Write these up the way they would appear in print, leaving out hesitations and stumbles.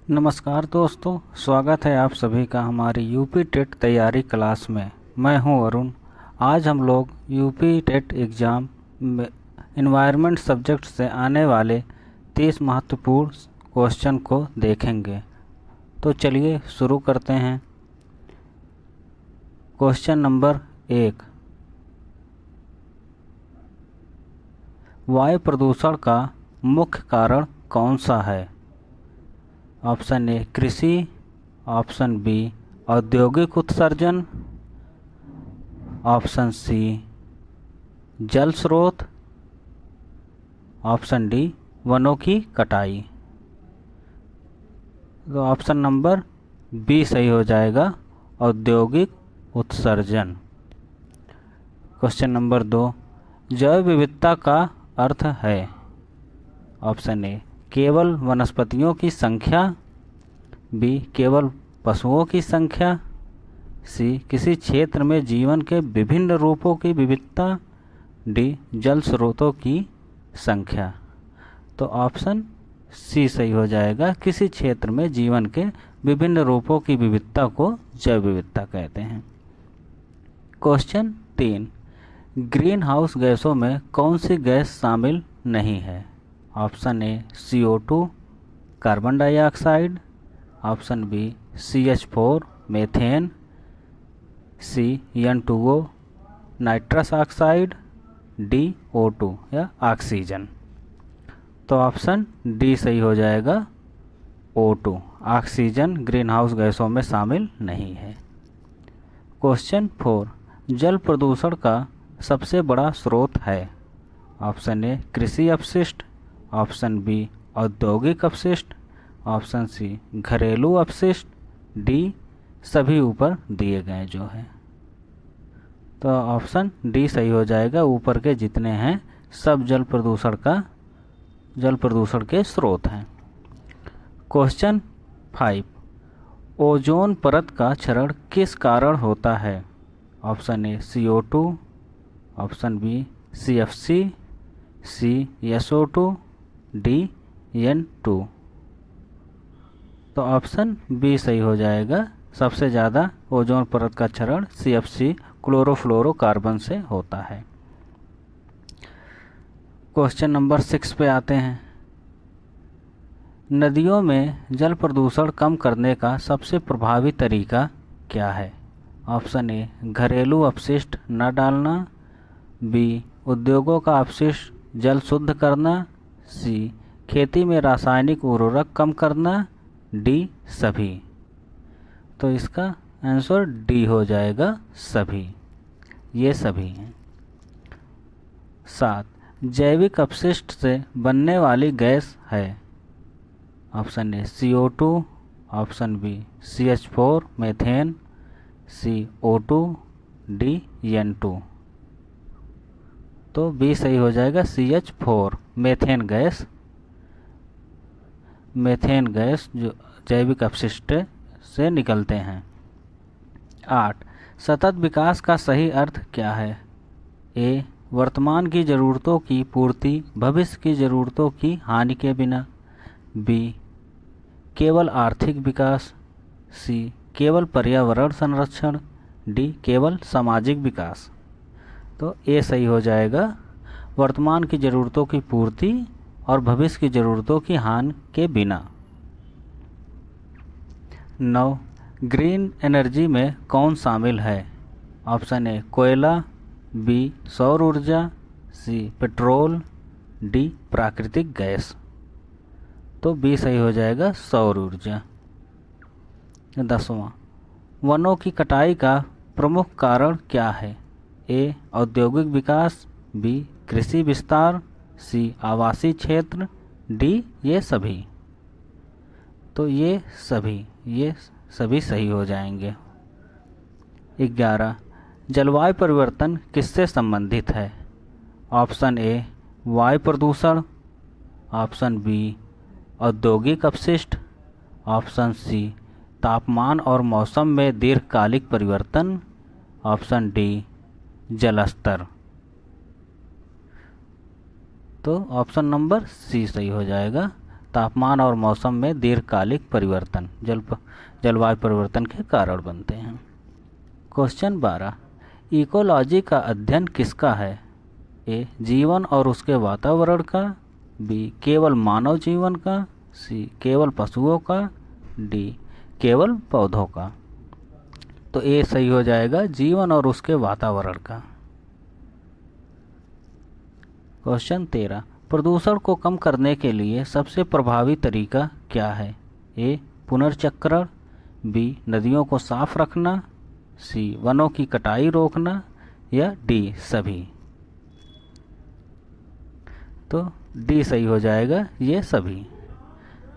नमस्कार दोस्तों, स्वागत है आप सभी का हमारी यूपी टेट तैयारी क्लास में। मैं हूं अरुण। आज हम लोग यूपी टेट एग्ज़ाम में एनवायरनमेंट सब्जेक्ट से आने वाले 30 महत्वपूर्ण क्वेश्चन को देखेंगे। तो चलिए शुरू करते हैं। क्वेश्चन नंबर 1, वायु प्रदूषण का मुख्य कारण कौन सा है? ऑप्शन ए कृषि, ऑप्शन बी औद्योगिक उत्सर्जन, ऑप्शन सी जल स्रोत, ऑप्शन डी वनों की कटाई। तो ऑप्शन नंबर बी सही हो जाएगा, औद्योगिक उत्सर्जन। क्वेश्चन नंबर 2, जैव विविधता का अर्थ है? ऑप्शन ए केवल वनस्पतियों की संख्या, बी केवल पशुओं की संख्या, सी किसी क्षेत्र में जीवन के विभिन्न रूपों की विविधता, डी जल स्रोतों की संख्या। तो ऑप्शन सी सही हो जाएगा, किसी क्षेत्र में जीवन के विभिन्न रूपों की विविधता को जैव विविधता कहते हैं। क्वेश्चन 3, ग्रीन हाउस गैसों में कौन सी गैस शामिल नहीं है? Option A CO2 carbon dioxide, option B CH4 methane, C N2O nitrous oxide, D O2 या ऑक्सीजन। तो ऑप्शन डी सही हो जाएगा, O2 ऑक्सीजन ग्रीन हाउस गैसों में शामिल नहीं है। क्वेश्चन 4, जल प्रदूषण का सबसे बड़ा स्रोत है? ऑप्शन ए कृषि अपशिष्ट, ऑप्शन बी औद्योगिक अपशिष्ट, ऑप्शन सी घरेलू अपशिष्ट, डी सभी ऊपर दिए गए जो हैं। तो ऑप्शन डी सही हो जाएगा, ऊपर के जितने हैं सब जल प्रदूषण के स्रोत हैं। क्वेश्चन 5, ओजोन परत का क्षरण किस कारण होता है? Option A CO2, option B CFC, C SO2, D N2। तो ऑप्शन बी सही हो जाएगा, सबसे ज़्यादा ओजोन परत का क्षरण CFC क्लोरोफ्लोरोकार्बन से होता है। क्वेश्चन नंबर 6 पे आते हैं। नदियों में जल प्रदूषण कम करने का सबसे प्रभावी तरीका क्या है? ऑप्शन ए घरेलू अपशिष्ट न डालना, बी उद्योगों का अपशिष्ट जल शुद्ध करना, सी खेती में रासायनिक उर्वरक कम करना, डी सभी। तो इसका आंसर डी हो जाएगा, सभी। ये सभी हैं। 7, जैविक अपशिष्ट से बनने वाली गैस है? Option A CO2, option B CH4 methane, C O2, D N2। तो बी सही हो जाएगा, CH4 मीथेन गैस जो जैविक अपशिष्ट से निकलते हैं। 8, सतत विकास का सही अर्थ क्या है? ए वर्तमान की ज़रूरतों की पूर्ति भविष्य की ज़रूरतों की हानि के बिना, बी केवल आर्थिक विकास, सी केवल पर्यावरण संरक्षण, डी केवल सामाजिक विकास। तो ए सही हो जाएगा, वर्तमान की ज़रूरतों की पूर्ति और भविष्य की ज़रूरतों की हानि के बिना। 9, ग्रीन एनर्जी में कौन शामिल है? ऑप्शन ए कोयला, बी सौर ऊर्जा, सी पेट्रोल, डी प्राकृतिक गैस। तो बी सही हो जाएगा, सौर ऊर्जा। 10वां, वनों की कटाई का प्रमुख कारण क्या है? ए औद्योगिक विकास, बी कृषि विस्तार, सी आवासीय क्षेत्र, डी ये सभी। तो ये सभी सही हो जाएंगे। 11, जलवायु परिवर्तन किससे संबंधित है? ऑप्शन ए वायु प्रदूषण, ऑप्शन बी औद्योगिक अपशिष्ट, ऑप्शन सी तापमान और मौसम में दीर्घकालिक परिवर्तन, ऑप्शन डी जल स्तर। तो ऑप्शन नंबर सी सही हो जाएगा, तापमान और मौसम में दीर्घकालिक परिवर्तन जलवायु परिवर्तन के कारण बनते हैं। क्वेश्चन 12, इकोलॉजी का अध्ययन किसका है? ए, जीवन और उसके वातावरण का, बी, केवल मानव जीवन का, सी, केवल पशुओं का, डी, केवल पौधों का। तो ए सही हो जाएगा, जीवन और उसके वातावरण का। क्वेश्चन 13, प्रदूषण को कम करने के लिए सबसे प्रभावी तरीका क्या है? ए, पुनर्चक्रण, बी, नदियों को साफ रखना, सी, वनों की कटाई रोकना, या डी, सभी। तो डी सही हो जाएगा, ये सभी।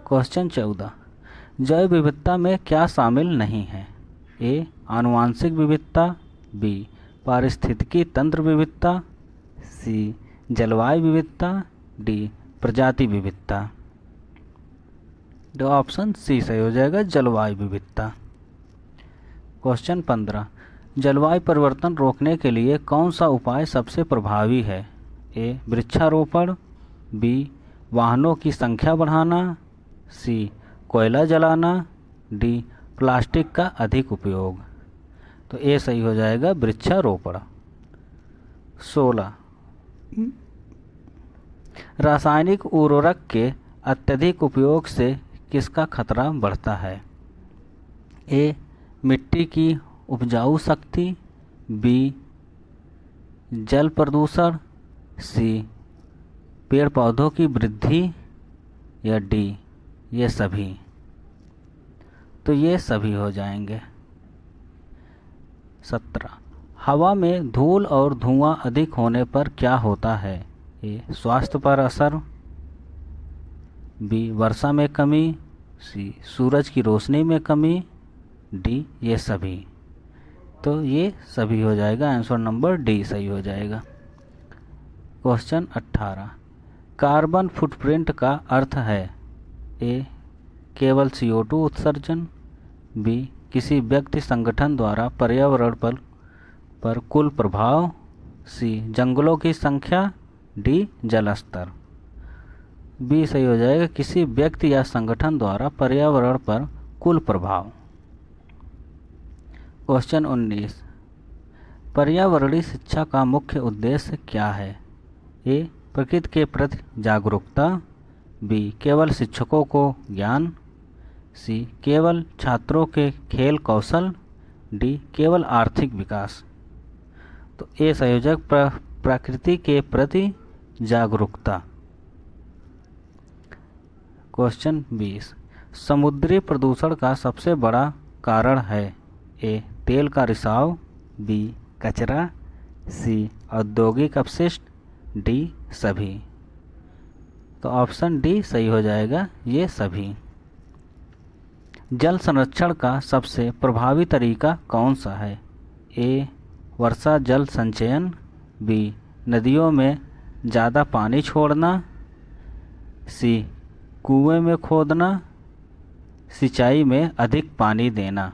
क्वेश्चन 14, जैव विविधता में क्या शामिल नहीं है? ए, आनुवांशिक विविधता, बी, पारिस्थितिकी तंत्र विविधता, सी, जलवायु विविधता, डी, प्रजाति विविधता। तो ऑप्शन सी सही हो जाएगा, जलवायु विविधता। क्वेश्चन 15, जलवायु परिवर्तन रोकने के लिए कौन सा उपाय सबसे प्रभावी है? ए, वृक्षारोपण, बी, वाहनों की संख्या बढ़ाना, सी, कोयला जलाना, डी, प्लास्टिक का अधिक उपयोग। तो ए सही हो जाएगा, वृक्षारोपण। 16, रासायनिक उर्वरक के अत्यधिक उपयोग से किसका खतरा बढ़ता है? ए, मिट्टी की उपजाऊ शक्ति, बी, जल प्रदूषण, सी, पेड़ पौधों की वृद्धि, या डी, ये सभी। तो ये सभी हो जाएंगे। 17, हवा में धूल और धुआं अधिक होने पर क्या होता है? ए, स्वास्थ्य पर असर, बी, वर्षा में कमी, सी, सूरज की रोशनी में कमी, डी, ये सभी। तो ये सभी हो जाएगा, आंसर नंबर डी सही हो जाएगा। क्वेश्चन 18, कार्बन फुटप्रिंट का अर्थ है? ए, केवल CO2 उत्सर्जन, बी, किसी व्यक्ति संगठन द्वारा पर्यावरण पर कुल प्रभाव, सी, जंगलों की संख्या, डी, जल स्तर। बी सही हो जाएगा, किसी व्यक्ति या संगठन द्वारा पर्यावरण पर कुल प्रभाव। क्वेश्चन 19, पर्यावरणीय शिक्षा का मुख्य उद्देश्य क्या है? ए, प्रकृति के प्रति जागरूकता, बी, केवल शिक्षकों को ज्ञान, सी, केवल छात्रों के खेल कौशल, डी, केवल आर्थिक विकास। तो ए संयोजक प्रकृति के प्रति जागरूकता। क्वेश्चन 20, समुद्री प्रदूषण का सबसे बड़ा कारण है? ए, तेल का रिसाव, बी, कचरा, सी, औद्योगिक अपशिष्ट, डी, सभी। तो ऑप्शन डी सही हो जाएगा, ये सभी। जल संरक्षण का सबसे प्रभावी तरीका कौन सा है? ए, वर्षा जल संचयन, बी, नदियों में ज़्यादा पानी छोड़ना, सी, कुएं में खोदना, सिंचाई में अधिक पानी देना।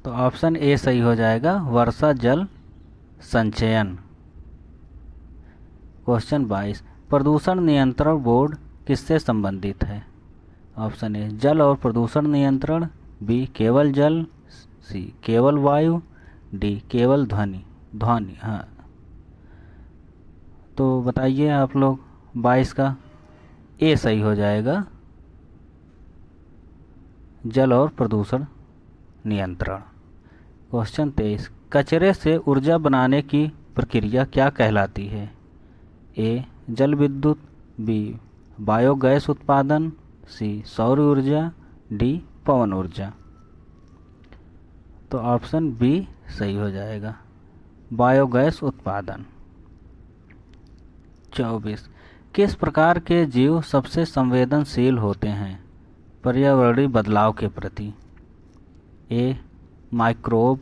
तो ऑप्शन ए सही हो जाएगा, वर्षा जल संचयन। क्वेश्चन 22, प्रदूषण नियंत्रण बोर्ड किससे संबंधित है? ऑप्शन ए, जल और प्रदूषण नियंत्रण, बी, केवल जल, सी, केवल वायु, डी, केवल ध्वनि। हाँ, तो बताइए आप लोग 22 का। ए सही हो जाएगा, जल और प्रदूषण नियंत्रण। क्वेश्चन 23, कचरे से ऊर्जा बनाने की प्रक्रिया क्या कहलाती है? ए, जल विद्युत, बी, बायोगैस उत्पादन, सी, सौर ऊर्जा, डी, पवन ऊर्जा। तो ऑप्शन बी सही हो जाएगा, बायोगैस उत्पादन। 24, किस प्रकार के जीव सबसे संवेदनशील होते हैं पर्यावरणीय बदलाव के प्रति? ए, माइक्रोब,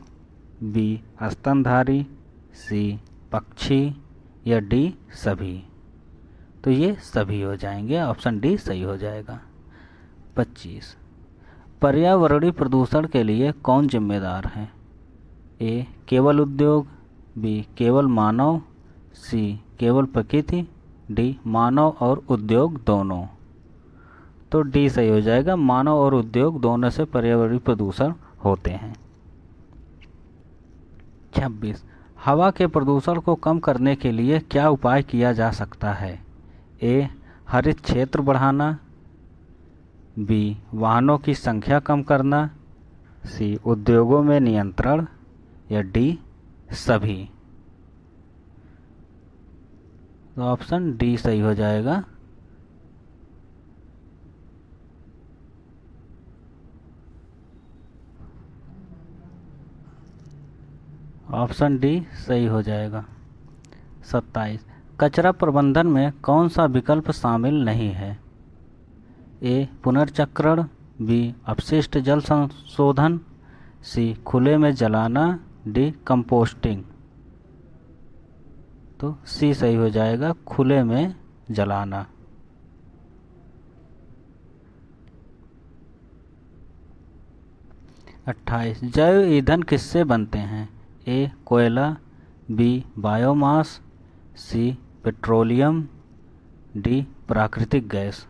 बी, स्तनधारी, सी, पक्षी, या डी, सभी। तो ये सभी हो जाएंगे, ऑप्शन डी सही हो जाएगा। 25, पर्यावरणीय प्रदूषण के लिए कौन जिम्मेदार है? ए, केवल उद्योग, बी, केवल मानव, सी, केवल प्रकृति, डी मानव और उद्योग दोनों। तो डी सही हो जाएगा, मानव और उद्योग दोनों से पर्यावरणीय प्रदूषण होते हैं। 26 हवा के प्रदूषण को कम करने के लिए क्या उपाय किया जा सकता है? ए हरित क्षेत्र बढ़ाना, बी वाहनों की संख्या कम करना, सी उद्योगों में नियंत्रण, या डी सभी। तो ऑप्शन डी सही हो जाएगा। ऑप्शन डी सही हो जाएगा। 27 कचरा प्रबंधन में कौन सा विकल्प शामिल नहीं है? ए पुनर्चक्रण, बी अपशिष्ट जल संशोधन, सी खुले में जलाना, डी कंपोस्टिंग। तो सी सही हो जाएगा, खुले में जलाना। 28 जैव ईंधन किससे बनते हैं? ए कोयला, बी बायोमास, सी पेट्रोलियम, डी प्राकृतिक गैस।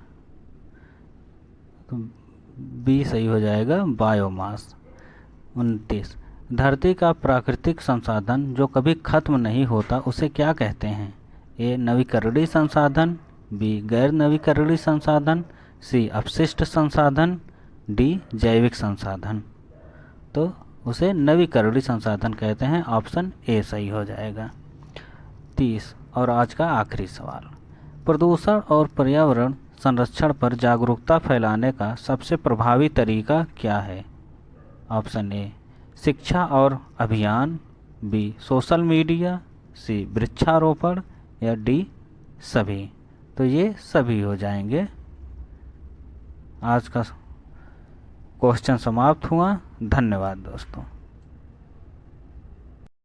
तो बी सही हो जाएगा, बायोमास। 29 धरती का प्राकृतिक संसाधन जो कभी खत्म नहीं होता उसे क्या कहते हैं? ए नवीकरणीय संसाधन, बी गैर नवीकरणीय संसाधन, सी अपशिष्ट संसाधन, डी जैविक संसाधन। तो उसे नवीकरणीय संसाधन कहते हैं। ऑप्शन ए सही हो जाएगा। 30 और आज का आखिरी सवाल, प्रदूषण और पर्यावरण संरक्षण पर जागरूकता फैलाने का सबसे प्रभावी तरीका क्या है? ऑप्शन ए शिक्षा और अभियान, बी सोशल मीडिया, सी वृक्षारोपण, या डी सभी। तो ये सभी हो जाएंगे। आज का क्वेश्चन समाप्त हुआ। धन्यवाद दोस्तों।